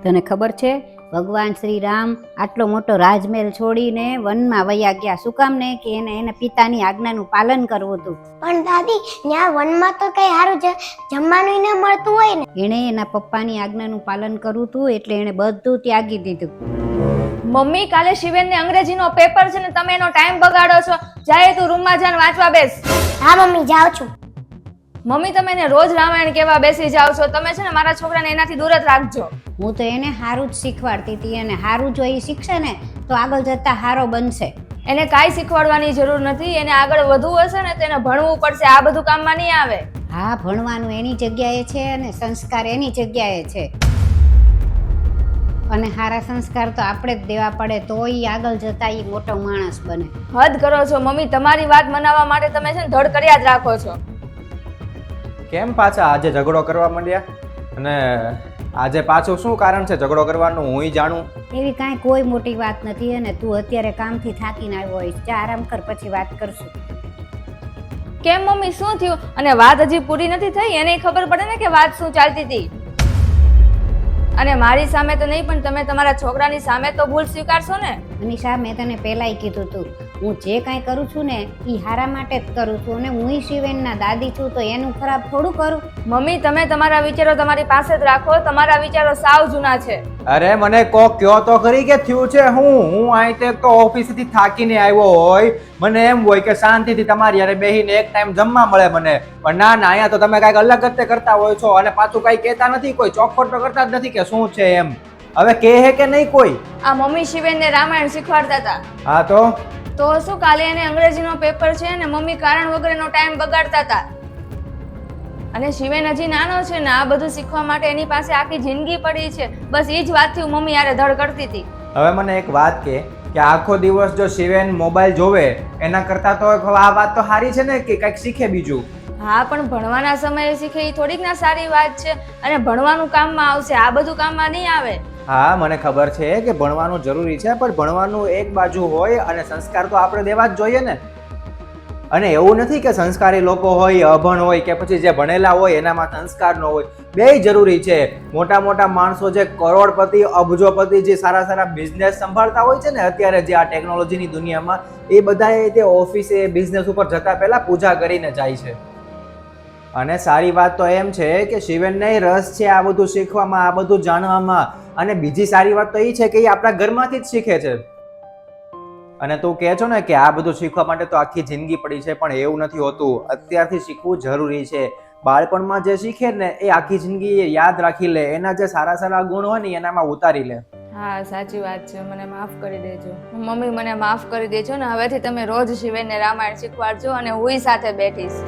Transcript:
તને ખબર છે ભગવાન શ્રી રામ આટલો મોટો રાજમહેલ છોડીને વનમાં વયા ગયા, શું કામ ને કે એને પિતાની આજ્ઞાનું પાલન કરવું હતું. પણ દાદી ત્યાં વનમાં તો કઈ સારું જમવાનું ન મળતું હોય ને. એણે એના પપ્પાની આજ્ઞાનું પાલન કરવું હતું એટલે એણે બધું ત્યાગી દીધું. મમ્મી, કાલે શિવેનને અંગ્રેજીનો પેપર છે ને તમે એનો ટાઈમ બગાડો છો. જાય તું રૂમમાં જઈને વાંચવા બેસ. હા મમ્મી, જાઉં છું. મમ્મી, તમે એને રોજ રામાયણ કેવા બેસી જાવ છો. તમે છે ને મારા છોકરાને એનાથી દૂર જ રાખજો. હું તો એને સારું જ શીખવાડતી હતી અને સારું જો એ શીખશે ને તો આગળ જતા સારો બનશે. એને કાંઈ શીખવાડવાની જરૂર નથી. એને આગળ વધવું હશે ને તો એને ભણવું પડશે. આ બધું કામમાં નહીં આવે. હા, ભણવાનું એની જગ્યાએ છે અને સંસ્કાર એની જગ્યાએ છે. અને સારા સંસ્કાર તો આપણે જ દેવા પડે તો એ આગળ જતા એ મોટો માણસ બને. હદ કરો છો મમ્મી. તમારી વાત મનાવવા માટે તમે છે ને ધડ કર્યા જ રાખો છો. કેમ પાછા આજે ઝઘડો કરવા માંડ્યા? અને આજે પાછું શું કારણ છે ઝઘડો કરવાનું? હું જાણું. એવી કાંઈ કોઈ મોટી વાત નથી અને તું અત્યારે કામથી થાકીને આવ્યો હોઈશ. જા આરામ કર, પછી વાત કરશું. કેમ મમ્મી, શું થયું? અને વાત હજી પૂરી નથી થઈ. એને ખબર પડે ને કે વાત શું ચાલતી હતી. અને મારી સામે તો નહીં પણ તમે તમારા છોકરાની સામે તો ભૂલ સ્વીકારશો ને. મનીષા, મેં તને પહેલાંય કીધું હતું હું જે કાંઈ કરું છું ને એ હારા માટે જ કરું છું અને હું શિવેનના દાદી છું તો એનું ખરાબ થોડું કરું. મમ્મી, તમે તમારા વિચારો તમારી પાસે જ રાખો. તમારા વિચારો સાવ જૂના છે. અરે મને કોક કયો તો ખરી કે થયું છે હું અહીં તો ઓફિસથી થાકીને આવ્યો હોય, મને એમ હોય કે શાંતિથી તમારી યારે બેહીને એક ટાઈમ જમવા મળે મને. પણ ના ના, અહીંયા તો તમે કાંઈક અલગ જ કરતા હોય છો અને પાછું કાંઈ કહેતા નથી, કોઈ ચોખવટ તો કરતા જ નથી કે શું છે એમ. હવે કહે કે નહીં કોઈ? આ મમ્મી શિવેનને રામાયણ શીખવાડતા હતા. હા તો શું કાલે એને અંગ્રેજીનો પેપર છે ને મમ્મી કારણ વગરનો ટાઈમ બગાડતા હતા. અને શિવેન હજી નાનો છે ને આ બધું શીખવા માટે એની પાસે આખી જિંદગી પડી છે. બસ એ જ વાતથી હું મમ્મી યારે ધડ કરતી હતી. હવે મને એક વાત કે આખો દિવસ જો શિવેન મોબાઈલ જોવે એના કરતા તો આ વાત તો સારી છે ને કે કંઈક શીખે બીજું. હા, પણ ભણવાના સમયે શીખે એ થોડીક ના સારી વાત છે. અને ભણવાનું કામમાં આવશે, આ બધું કામમાં નહીં આવે. હા, મને ખબર છે કે ભણવાનું જરૂરી છે, પણ ભણવાનું એક બાજુ હોય અને સંસ્કાર તો આપણે દેવા જ જોઈએ ને. અને એવું નથી કે સંસ્કારી લોકો હોય, અભણ હોય કે પછી જે ભણેલા હોય એનામાં સંસ્કાર ન હોય. બેય જરૂરી છે. મોટા મોટા માણસો જે કરોડપતિ, અબજોપતિ, જે સારા સારા બિઝનેસ સંભાળતા હોય છે ને અત્યારે જે આ ટેકનોલોજીની દુનિયામાં, એ બધા તે ઓફિસે બિઝનેસ ઉપર જતા પહેલા પૂજા કરીને જાય છે. અને સારી વાત તો એમ છે કે શિવેનને રસ છે આ બધું શીખવામાં, આ બધું જાણવામાં. અને બીજી સારી વાત તો એ છે કે એ આપણા ઘરમાંથી જ શીખે છે. અને તું કહે છો ને કે આ બધું શીખવા માટે તો આખી જિંદગી પડી છે, પણ એવું નથી હોતું. અત્યારથી શીખવું જરૂરી છે. બાળપણમાં જે શીખે ને એ આખી જિંદગી યાદ રાખી લે. એના જે સારા સારા ગુણ હોય ને એનામાં ઉતારી લે. હા, સાચી વાત છે. મને માફ કરી દેજો મમ્મી, મને માફ કરી દેજો ને. હવેથી તમે રોજ શિવેનને રામાયણ શીખવાડજો અને હું સાથે બેઠીશ.